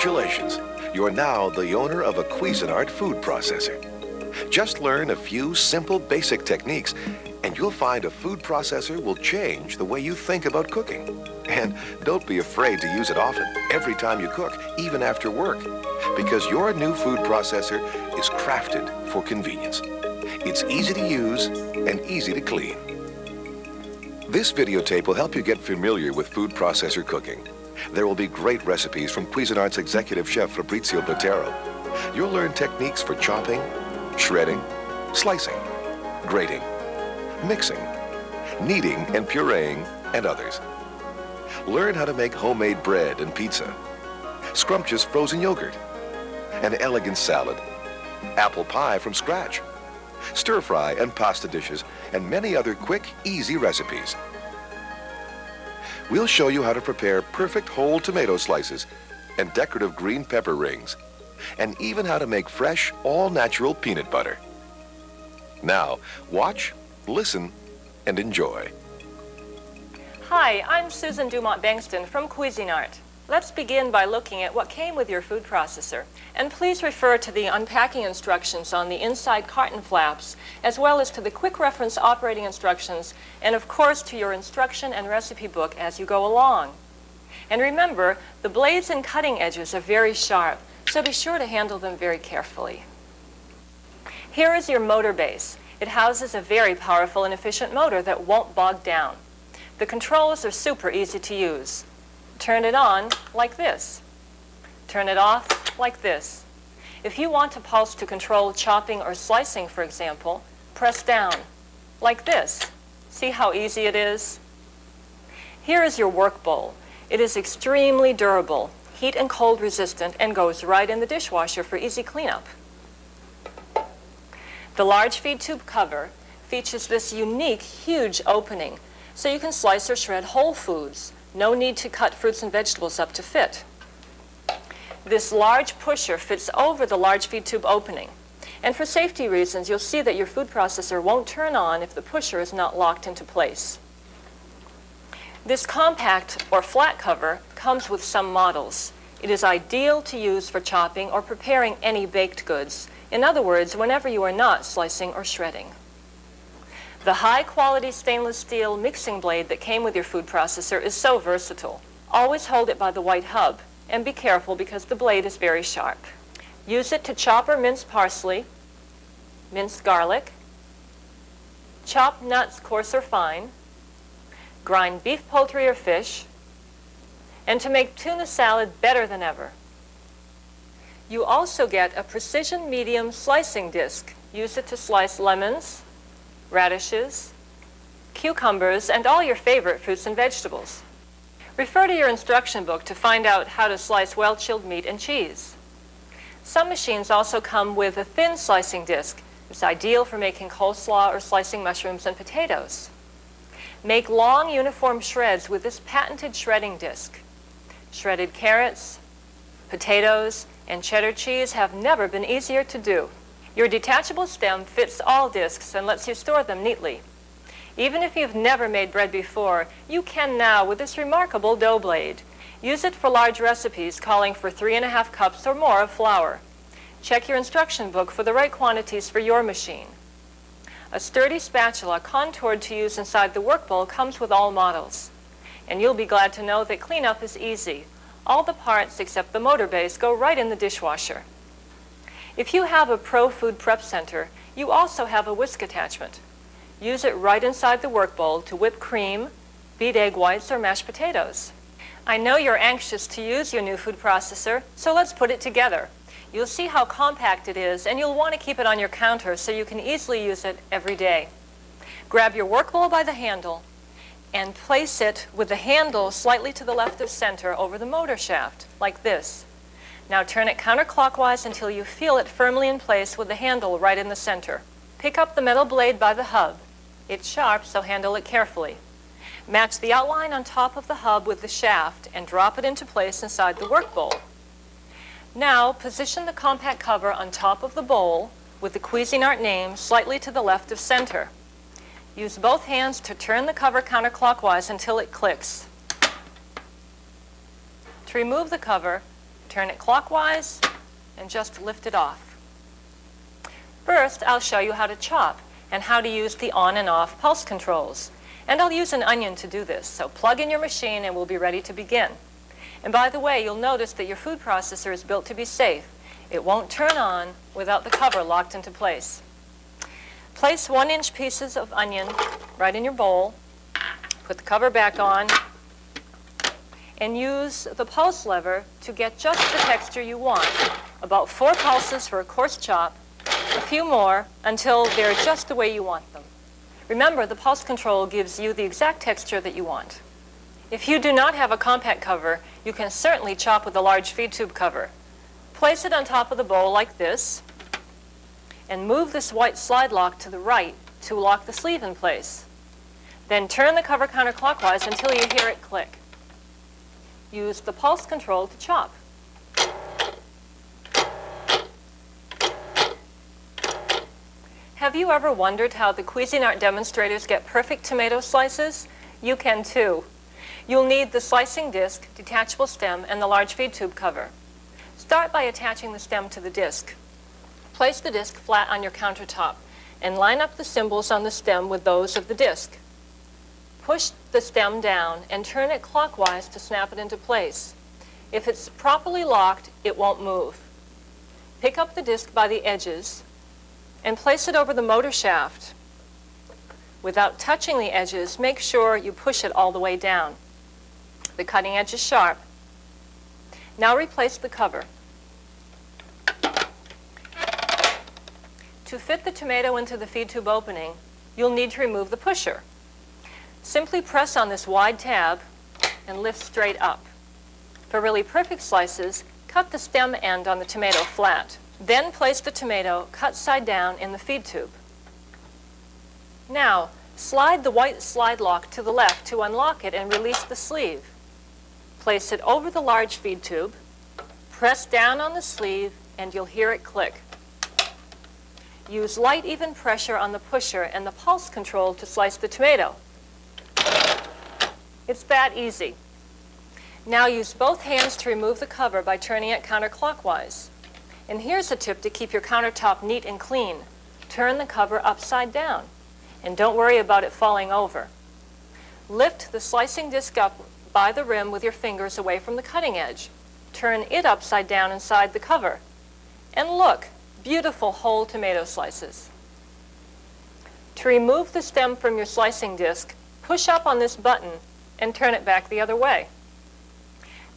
Congratulations! You're now the owner of a Cuisinart food processor. Just learn a few simple basic techniques and you'll find a food processor will change the way you think about cooking. And don't be afraid to use it often, every time you cook, even after work, because your new food processor is crafted for convenience. It's easy to use and easy to clean. This videotape will help you get familiar with food processor cooking. There will be great recipes from Cuisinart's executive chef Fabrizio Botero. You'll learn techniques for chopping, shredding, slicing, grating, mixing, kneading and pureeing, and others. Learn how to make homemade bread and pizza, scrumptious frozen yogurt, an elegant salad, apple pie from scratch, stir-fry and pasta dishes, and many other quick, easy recipes. We'll show you how to prepare perfect whole tomato slices and decorative green pepper rings, and even how to make fresh, all-natural peanut butter. Now, watch, listen, and enjoy. Hi, I'm Susan Dumont-Bengston from Cuisinart. Let's begin by looking at what came with your food processor. And please refer to the unpacking instructions on the inside carton flaps, as well as to the quick reference operating instructions, and of course to your instruction and recipe book as you go along. And remember, the blades and cutting edges are very sharp, so be sure to handle them very carefully. Here is your motor base. It houses a very powerful and efficient motor that won't bog down. The controls are super easy to use. Turn it on like this. Turn it off like this. If you want a pulse to control chopping or slicing, for example, press down like this. See how easy it is? Here is your work bowl. It is extremely durable, heat and cold resistant, and goes right in the dishwasher for easy cleanup. The large feed tube cover features this unique, huge opening, so you can slice or shred whole foods. No need to cut fruits and vegetables up to fit. This large pusher fits over the large feed tube opening. And for safety reasons, you'll see that your food processor won't turn on if the pusher is not locked into place. This compact or flat cover comes with some models. It is ideal to use for chopping or preparing any baked goods. In other words, whenever you are not slicing or shredding. The high-quality stainless steel mixing blade that came with your food processor is so versatile. Always hold it by the white hub, and be careful because the blade is very sharp. Use it to chop or mince parsley, mince garlic, chop nuts coarse or fine, grind beef, poultry, or fish, and to make tuna salad better than ever. You also get a precision medium slicing disc. Use it to slice lemons, radishes, cucumbers, and all your favorite fruits and vegetables. Refer to your instruction book to find out how to slice well-chilled meat and cheese. Some machines also come with a thin slicing disc. It's ideal for making coleslaw or slicing mushrooms and potatoes. Make long, uniform shreds with this patented shredding disc. Shredded carrots, potatoes, and cheddar cheese have never been easier to do. Your detachable stem fits all discs and lets you store them neatly. Even if you've never made bread before, you can now with this remarkable dough blade. Use it for large recipes calling for 3½ cups or more of flour. Check your instruction book for the right quantities for your machine. A sturdy spatula contoured to use inside the work bowl comes with all models. And you'll be glad to know that cleanup is easy. All the parts except the motor base go right in the dishwasher. If you have a Pro Food Prep Center, you also have a whisk attachment. Use it right inside the work bowl to whip cream, beat egg whites, or mashed potatoes. I know you're anxious to use your new food processor, so let's put it together. You'll see how compact it is, and you'll want to keep it on your counter so you can easily use it every day. Grab your work bowl by the handle and place it with the handle slightly to the left of center over the motor shaft, like this. Now turn it counterclockwise until you feel it firmly in place with the handle right in the center. Pick up the metal blade by the hub. It's sharp, so handle it carefully. Match the outline on top of the hub with the shaft and drop it into place inside the work bowl. Now position the compact cover on top of the bowl with the Cuisinart name slightly to the left of center. Use both hands to turn the cover counterclockwise until it clicks. To remove the cover, Turn it clockwise and just lift it off. First, I'll show you how to chop and how to use the on and off pulse controls. And I'll use an onion to do this, so plug in your machine and we'll be ready to begin. And by the way, you'll notice that your food processor is built to be safe. It won't turn on without the cover locked into place. Place 1-inch pieces of onion right in your bowl. Put the cover back on and use the pulse lever to get just the texture you want. About 4 pulses for a coarse chop, a few more until they're just the way you want them. Remember, the pulse control gives you the exact texture that you want. If you do not have a compact cover, you can certainly chop with a large feed tube cover. Place it on top of the bowl like this, and move this white slide lock to the right to lock the sleeve in place. Then turn the cover counterclockwise until you hear it click. Use the pulse control to chop. Have you ever wondered how the Cuisinart demonstrators get perfect tomato slices? You can too. You'll need the slicing disc, detachable stem, and the large feed tube cover. Start by attaching the stem to the disc. Place the disc flat on your countertop and line up the symbols on the stem with those of the disc. Push the stem down and turn it clockwise to snap it into place. If it's properly locked, it won't move. Pick up the disc by the edges and place it over the motor shaft. Without touching the edges, make sure you push it all the way down. The cutting edge is sharp. Now replace the cover. To fit the tomato into the feed tube opening, you'll need to remove the pusher. Simply press on this wide tab and lift straight up. For really perfect slices, cut the stem end on the tomato flat. Then place the tomato cut side down in the feed tube. Now, slide the white slide lock to the left to unlock it and release the sleeve. Place it over the large feed tube, press down on the sleeve, and you'll hear it click. Use light, even pressure on the pusher and the pulse control to slice the tomato. It's that easy. Now use both hands to remove the cover by turning it counterclockwise. And here's a tip to keep your countertop neat and clean. Turn the cover upside down, and don't worry about it falling over. Lift the slicing disc up by the rim with your fingers away from the cutting edge. Turn it upside down inside the cover. And look, beautiful whole tomato slices. To remove the stem from your slicing disc, push up on this button and turn it back the other way.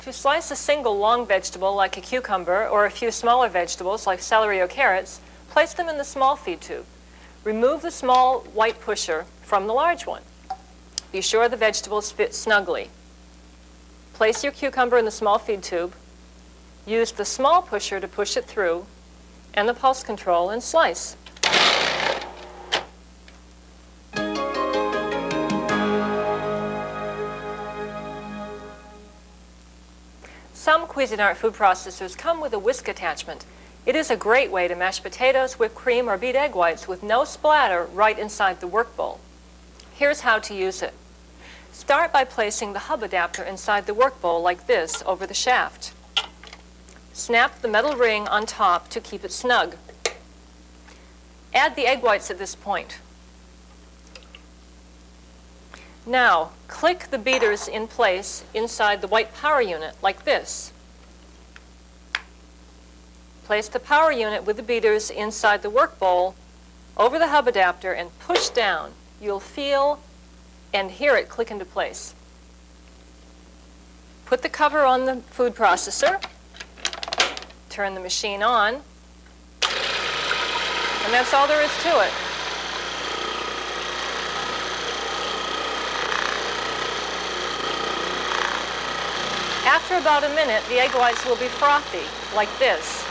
To slice a single long vegetable like a cucumber or a few smaller vegetables like celery or carrots, place them in the small feed tube. Remove the small white pusher from the large one. Be sure the vegetables fit snugly. Place your cucumber in the small feed tube. Use the small pusher to push it through and the pulse control and slice. Some Cuisinart food processors come with a whisk attachment. It is a great way to mash potatoes, whipped cream, or beat egg whites with no splatter right inside the work bowl. Here's how to use it. Start by placing the hub adapter inside the work bowl like this over the shaft. Snap the metal ring on top to keep it snug. Add the egg whites at this point. Now, click the beaters in place inside the white power unit like this. Place the power unit with the beaters inside the work bowl over the hub adapter and push down. You'll feel and hear it click into place. Put the cover on the food processor. Turn the machine on. And that's all there is to it. After about a minute, the egg whites will be frothy, like this.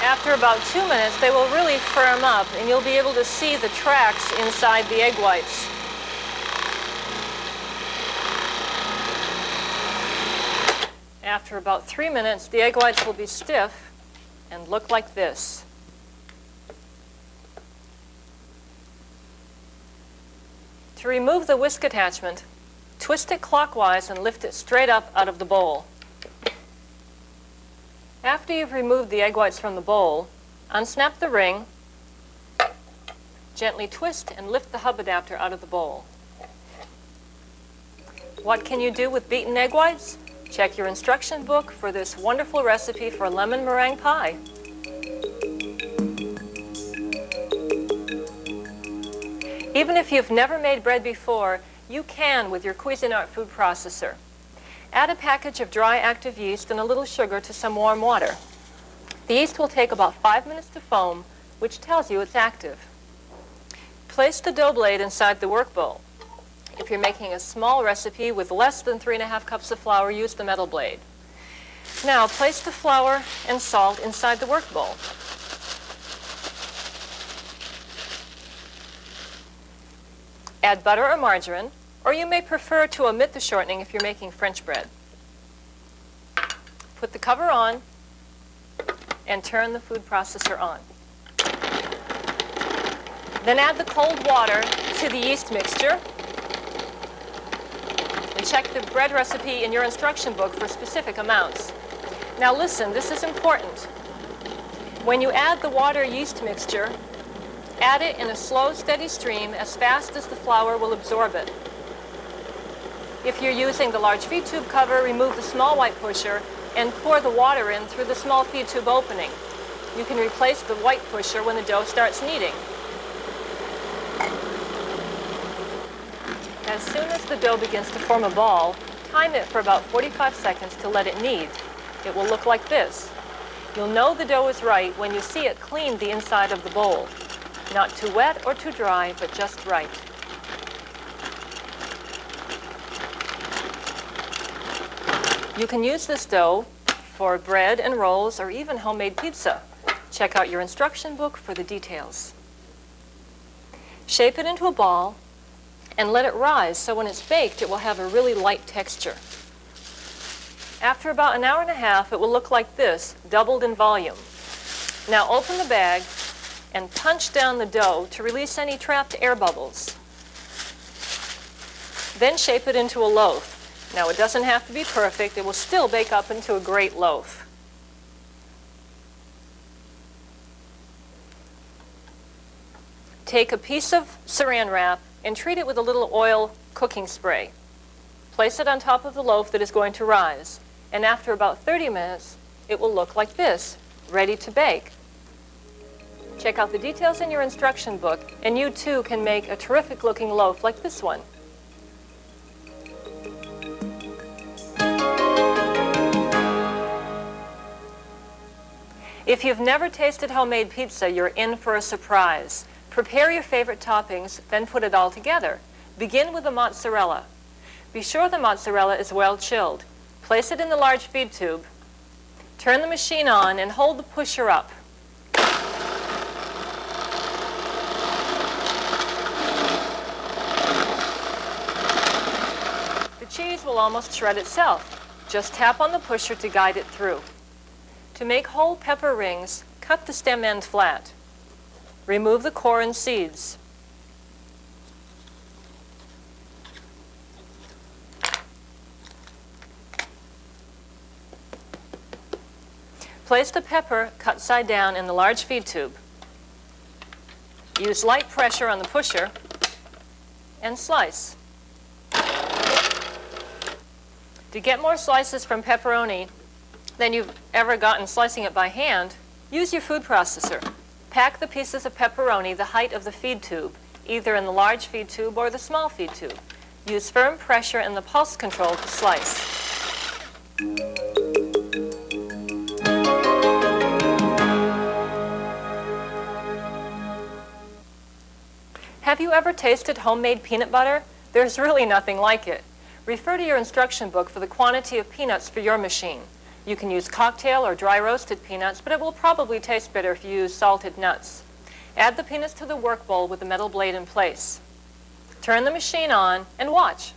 After about 2 minutes, they will really firm up, and you'll be able to see the tracks inside the egg whites. After about 3 minutes, the egg whites will be stiff and look like this. To remove the whisk attachment, twist it clockwise and lift it straight up out of the bowl. After you've removed the egg whites from the bowl, unsnap the ring, gently twist and lift the hub adapter out of the bowl. What can you do with beaten egg whites? Check your instruction book for this wonderful recipe for lemon meringue pie. Even if you've never made bread before, you can with your Cuisinart food processor. Add a package of dry active yeast and a little sugar to some warm water. The yeast will take about 5 minutes to foam, which tells you it's active. Place the dough blade inside the work bowl. If you're making a small recipe with less than 3½ cups of flour, use the metal blade. Now place the flour and salt inside the work bowl. Add butter or margarine, or you may prefer to omit the shortening if you're making French bread. Put the cover on and turn the food processor on. Then add the cold water to the yeast mixture and check the bread recipe in your instruction book for specific amounts. Now listen, this is important. When you add the water-yeast mixture, add it in a slow, steady stream as fast as the flour will absorb it. If you're using the large feed tube cover, remove the small white pusher and pour the water in through the small feed tube opening. You can replace the white pusher when the dough starts kneading. As soon as the dough begins to form a ball, time it for about 45 seconds to let it knead. It will look like this. You'll know the dough is right when you see it clean the inside of the bowl. Not too wet or too dry, but just right. You can use this dough for bread and rolls or even homemade pizza. Check out your instruction book for the details. Shape it into a ball and let it rise so when it's baked it will have a really light texture. After about an hour and a half it will look like this, doubled in volume. Now open the bag and punch down the dough to release any trapped air bubbles. Then shape it into a loaf. Now it doesn't have to be perfect, it will still bake up into a great loaf. Take a piece of saran wrap and treat it with a little oil cooking spray. Place it on top of the loaf that is going to rise, and after about 30 minutes, it will look like this, ready to bake. Check out the details in your instruction book, and you too can make a terrific looking loaf like this one. If you've never tasted homemade pizza, you're in for a surprise. Prepare your favorite toppings, then put it all together. Begin with the mozzarella. Be sure the mozzarella is well chilled. Place it in the large feed tube. Turn the machine on and hold the pusher up. The cheese will almost shred itself. Just tap on the pusher to guide it through. To make whole pepper rings, cut the stem end flat. Remove the core and seeds. Place the pepper cut side down in the large feed tube. Use light pressure on the pusher and slice. To get more slices from pepperoni than you've ever gotten slicing it by hand, use your food processor. Pack the pieces of pepperoni the height of the feed tube, either in the large feed tube or the small feed tube. Use firm pressure and the pulse control to slice. Have you ever tasted homemade peanut butter? There's really nothing like it. Refer to your instruction book for the quantity of peanuts for your machine. You can use cocktail or dry roasted peanuts, but it will probably taste better if you use salted nuts. Add the peanuts to the work bowl with the metal blade in place. Turn the machine on and watch.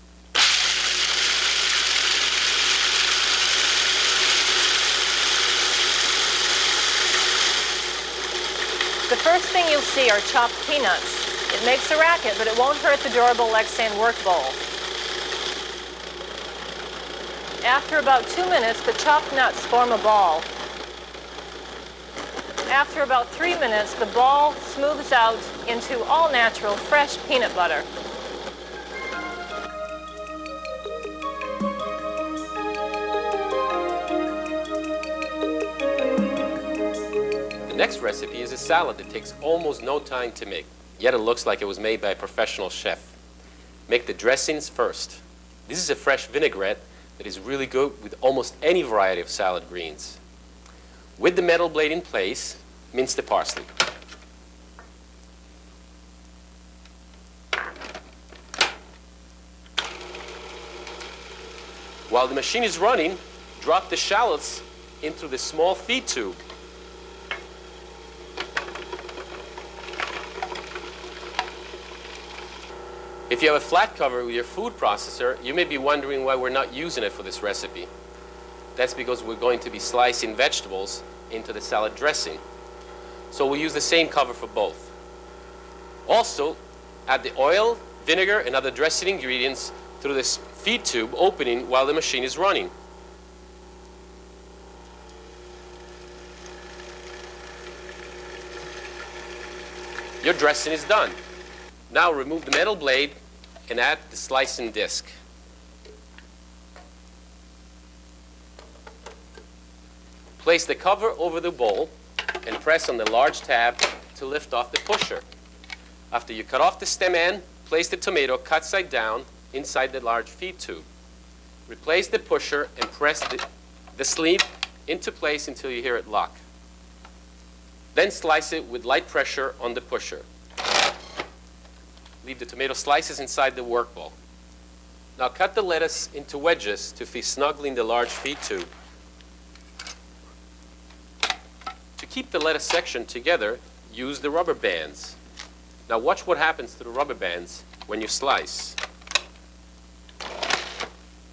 The first thing you'll see are chopped peanuts. It makes a racket, but it won't hurt the durable Lexan work bowl. After about 2 minutes, the chopped nuts form a ball. After about 3 minutes, the ball smooths out into all-natural, fresh peanut butter. The next recipe is a salad that takes almost no time to make, yet it looks like it was made by a professional chef. Make the dressings first. This is a fresh vinaigrette that is really good with almost any variety of salad greens. With the metal blade in place, mince the parsley. While the machine is running, drop the shallots into the small feed tube. If you have a flat cover with your food processor, you may be wondering why we're not using it for this recipe. That's because we're going to be slicing vegetables into the salad dressing. So we'll use the same cover for both. Also, add the oil, vinegar, and other dressing ingredients through this feed tube opening while the machine is running. Your dressing is done. Now remove the metal blade and add the slicing disc. Place the cover over the bowl and press on the large tab to lift off the pusher. After you cut off the stem end, place the tomato cut side down inside the large feed tube. Replace the pusher and press the sleeve into place until you hear it lock. Then slice it with light pressure on the pusher. Leave the tomato slices inside the work bowl. Now cut the lettuce into wedges to fit snugly in the large feed tube. To keep the lettuce section together, use the rubber bands. Now watch what happens to the rubber bands when you slice.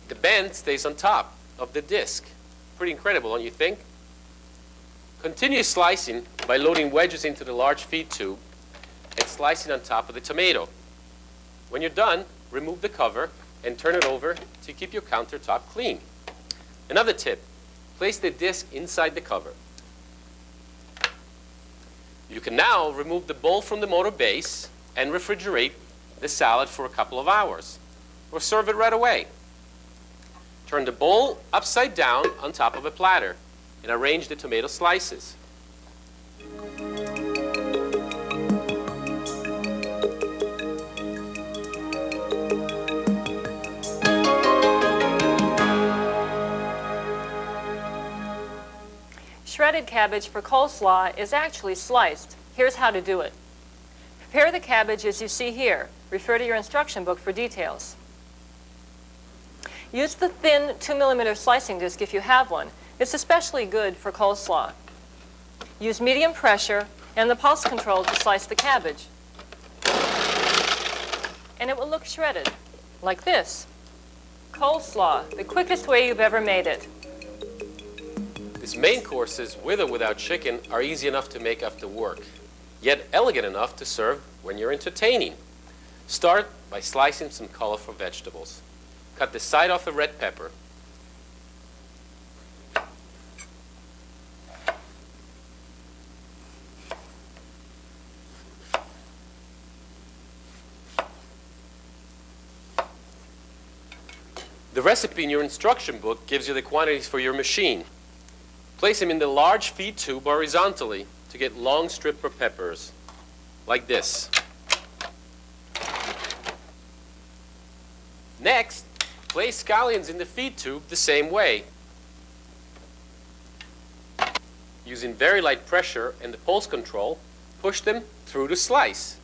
The band stays on top of the disc. Pretty incredible, don't you think? Continue slicing by loading wedges into the large feed tube and slicing on top of the tomato. When you're done, remove the cover and turn it over to keep your countertop clean. Another tip, place the disc inside the cover. You can now remove the bowl from the motor base and refrigerate the salad for a couple of hours, or serve it right away. Turn the bowl upside down on top of a platter and arrange the tomato slices. Shredded cabbage for coleslaw is actually sliced. Here's how to do it. Prepare the cabbage as you see here. Refer to your instruction book for details. Use the thin 2mm slicing disc if you have one. It's especially good for coleslaw. Use medium pressure and the pulse control to slice the cabbage. And it will look shredded, like this. Coleslaw, the quickest way you've ever made it. These main courses, with or without chicken, are easy enough to make after work, yet elegant enough to serve when you're entertaining. Start by slicing some colorful vegetables. Cut the side off a red pepper. The recipe in your instruction book gives you the quantities for your machine. Place them in the large feed tube horizontally to get long strip of peppers, like this. Next, place scallions in the feed tube the same way. Using very light pressure and the pulse control, push them through the slice.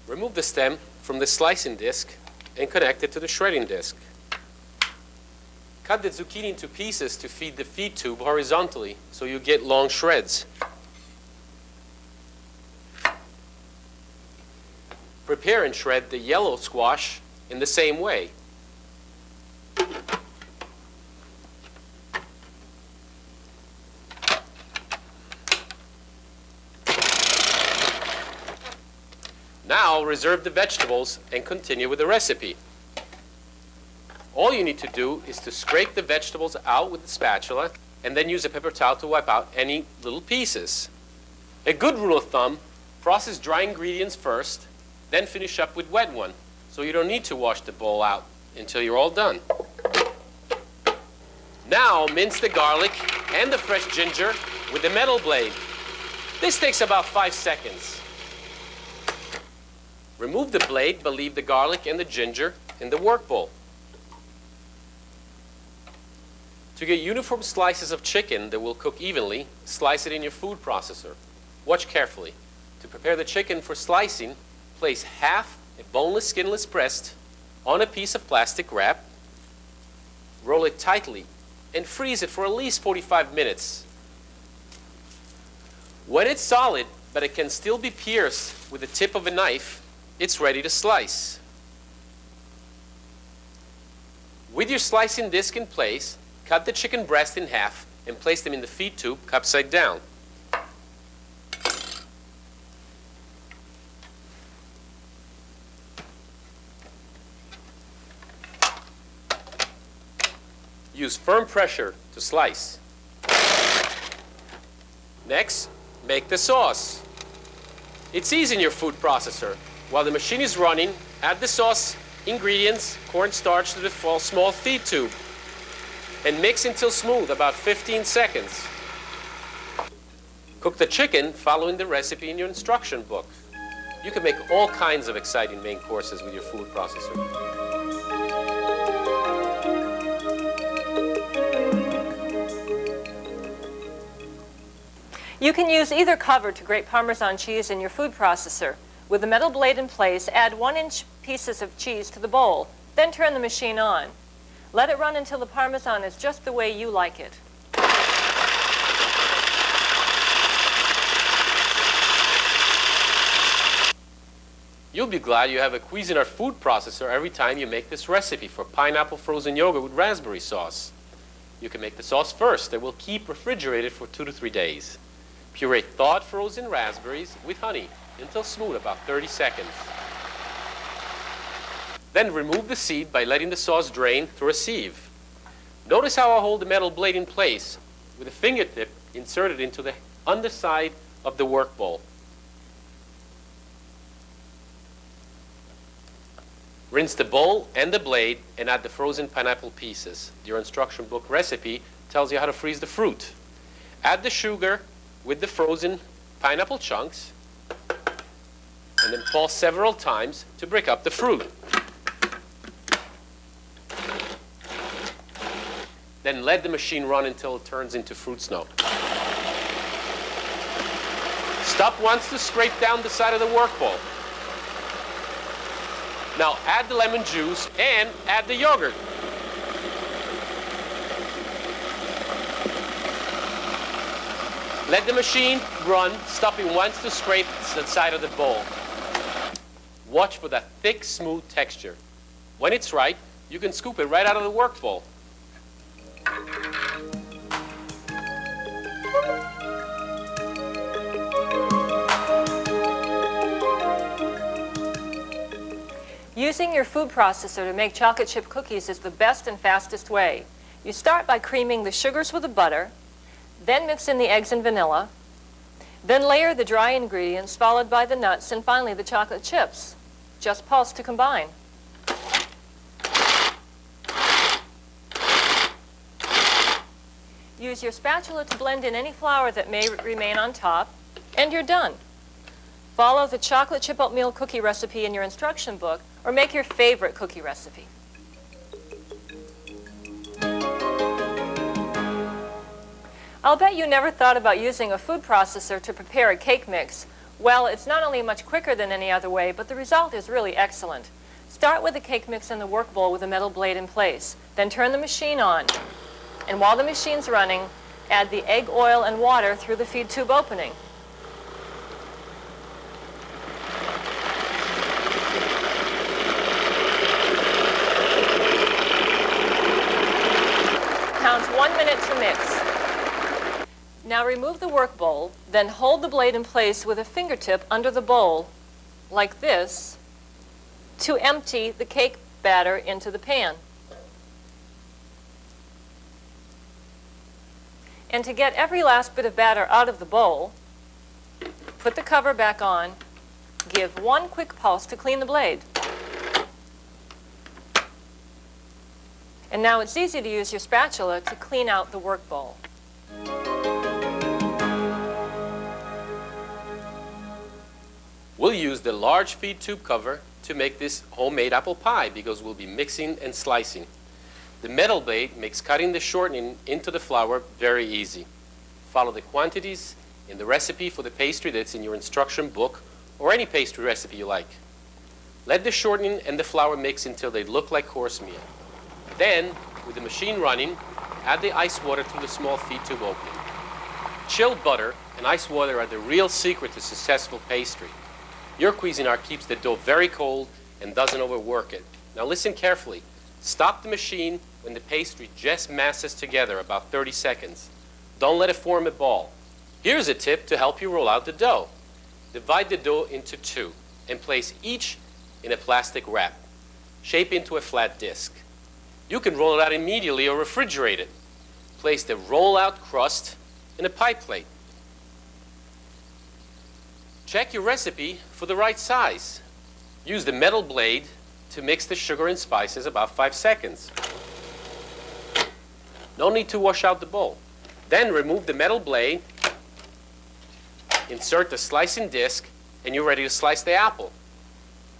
Remove the stem from the slicing disc and connect it to the shredding disc. Cut the zucchini into pieces to feed the feed tube horizontally so you get long shreds. Prepare and shred the yellow squash in the same way. Now reserve the vegetables and continue with the recipe. All you need to do is to scrape the vegetables out with the spatula and then use a paper towel to wipe out any little pieces. A good rule of thumb, process dry ingredients first, then finish up with wet one, so you don't need to wash the bowl out until you're all done. Now mince the garlic and the fresh ginger with the metal blade. This takes about 5 seconds. Remove the blade, but leave the garlic and the ginger in the work bowl. To get uniform slices of chicken that will cook evenly, slice it in your food processor. Watch carefully. To prepare the chicken for slicing, place half a boneless, skinless breast on a piece of plastic wrap, roll it tightly, and freeze it for at least 45 minutes. When it's solid, but it can still be pierced with the tip of a knife, it's ready to slice. With your slicing disc in place, cut the chicken breast in half and place them in the feed tube upside down. Use firm pressure to slice. Next, make the sauce. It's easy in your food processor. While the machine is running, add the sauce, ingredients, cornstarch to the small feed tube, and mix until smooth, about 15 seconds. Cook the chicken following the recipe in your instruction book. You can make all kinds of exciting main courses with your food processor. You can use either cover to grate Parmesan cheese in your food processor. With the metal blade in place, add 1-inch pieces of cheese to the bowl, then turn the machine on. Let it run until the Parmesan is just the way you like it. You'll be glad you have a Cuisinart food processor every time you make this recipe for pineapple frozen yogurt with raspberry sauce. You can make the sauce first that will keep refrigerated for 2 to 3 days. Puree thawed frozen raspberries with honey until smooth, about 30 seconds. Then remove the seed by letting the sauce drain through a sieve. Notice how I hold the metal blade in place with a fingertip inserted into the underside of the work bowl. Rinse the bowl and the blade and add the frozen pineapple pieces. Your instruction book recipe tells you how to freeze the fruit. Add the sugar with the frozen pineapple chunks and then pulse several times to break up the fruit. Then let the machine run until it turns into fruit snow. Stop once to scrape down the side of the work bowl. Now add the lemon juice and add the yogurt. Let the machine run, stopping once to scrape the side of the bowl. Watch for that thick, smooth texture. When it's right, you can scoop it right out of the work bowl. Using your food processor to make chocolate chip cookies is the best and fastest way. You start by creaming the sugars with the butter, then mix in the eggs and vanilla, then layer the dry ingredients, followed by the nuts, and finally the chocolate chips. Just pulse to combine. Use your spatula to blend in any flour that may remain on top, and you're done. Follow the chocolate chip oatmeal cookie recipe in your instruction book, or make your favorite cookie recipe. I'll bet you never thought about using a food processor to prepare a cake mix. Well, it's not only much quicker than any other way, but the result is really excellent. Start with the cake mix in the work bowl with a metal blade in place. Then turn the machine on. And while the machine's running, add the egg, oil, and water through the feed tube opening. Counts 1 minute to mix. Now remove the work bowl, then hold the blade in place with a fingertip under the bowl, like this, to empty the cake batter into the pan. And to get every last bit of batter out of the bowl, put the cover back on, give one quick pulse to clean the blade. And now it's easy to use your spatula to clean out the work bowl. We'll use the large feed tube cover to make this homemade apple pie because we'll be mixing and slicing. The metal blade makes cutting the shortening into the flour very easy. Follow the quantities in the recipe for the pastry that's in your instruction book or any pastry recipe you like. Let the shortening and the flour mix until they look like coarse meal. Then, with the machine running, add the ice water through the small feed tube opening. Chilled butter and ice water are the real secret to successful pastry. Your Cuisinart keeps the dough very cold and doesn't overwork it. Now listen carefully. Stop the machine when the pastry just masses together, about 30 seconds. Don't let it form a ball. Here's a tip to help you roll out the dough. Divide the dough into two and place each in a plastic wrap. Shape into a flat disc. You can roll it out immediately or refrigerate it. Place the roll-out crust in a pie plate. Check your recipe for the right size. Use the metal blade to mix the sugar and spices about 5 seconds. No need to wash out the bowl. Then remove the metal blade, insert the slicing disc, and you're ready to slice the apple.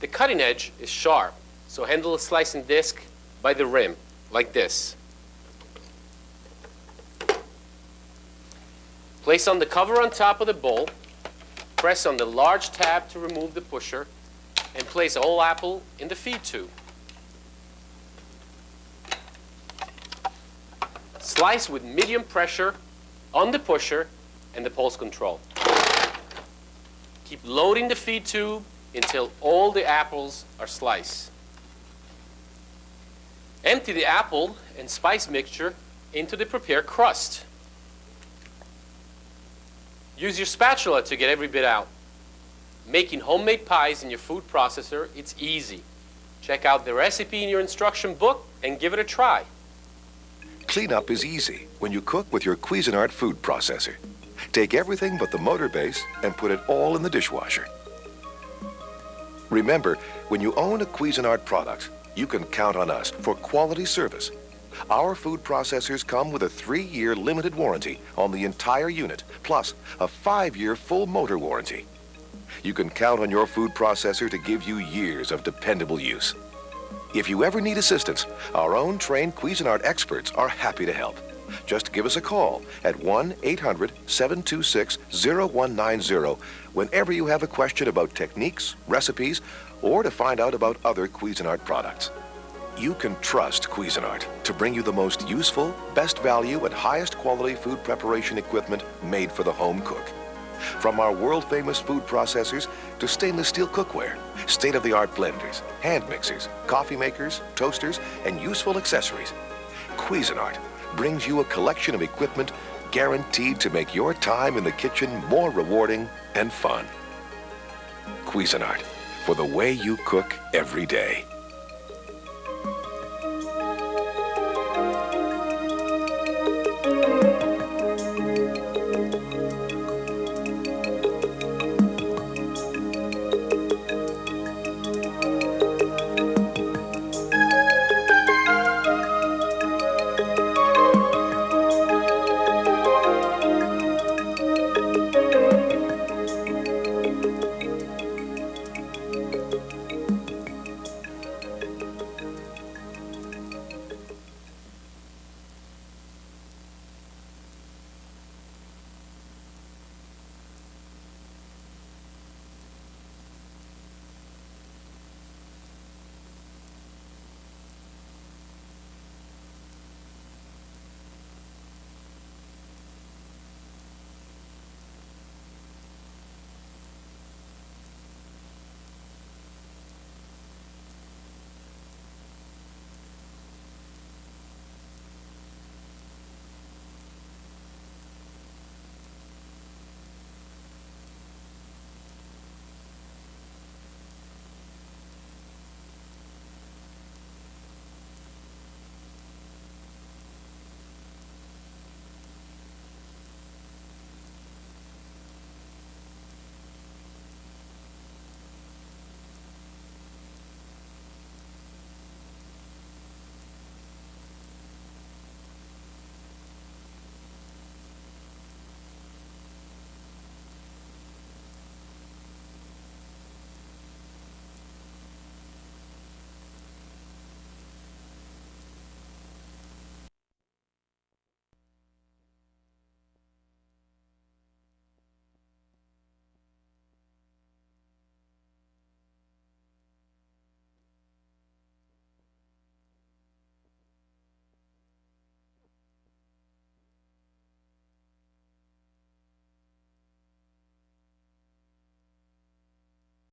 The cutting edge is sharp, so handle the slicing disc by the rim, like this. Place on the cover on top of the bowl, press on the large tab to remove the pusher, and place a whole apple in the feed tube. Slice with medium pressure on the pusher and the pulse control. Keep loading the feed tube until all the apples are sliced. Empty the apple and spice mixture into the prepared crust. Use your spatula to get every bit out. Making homemade pies in your food processor, it's easy. Check out the recipe in your instruction book and give it a try. Cleanup is easy when you cook with your Cuisinart Food Processor. Take everything but the motor base and put it all in the dishwasher. Remember, when you own a Cuisinart product, you can count on us for quality service. Our food processors come with a 3-year limited warranty on the entire unit, plus a 5-year full motor warranty. You can count on your food processor to give you years of dependable use. If you ever need assistance, our own trained Cuisinart experts are happy to help. Just give us a call at 1-800-726-0190 whenever you have a question about techniques, recipes, or to find out about other Cuisinart products. You can trust Cuisinart to bring you the most useful, best value, and highest quality food preparation equipment made for the home cook. From our world-famous food processors to stainless steel cookware, state-of-the-art blenders, hand mixers, coffee makers, toasters, and useful accessories, Cuisinart brings you a collection of equipment guaranteed to make your time in the kitchen more rewarding and fun. Cuisinart, for the way you cook every day.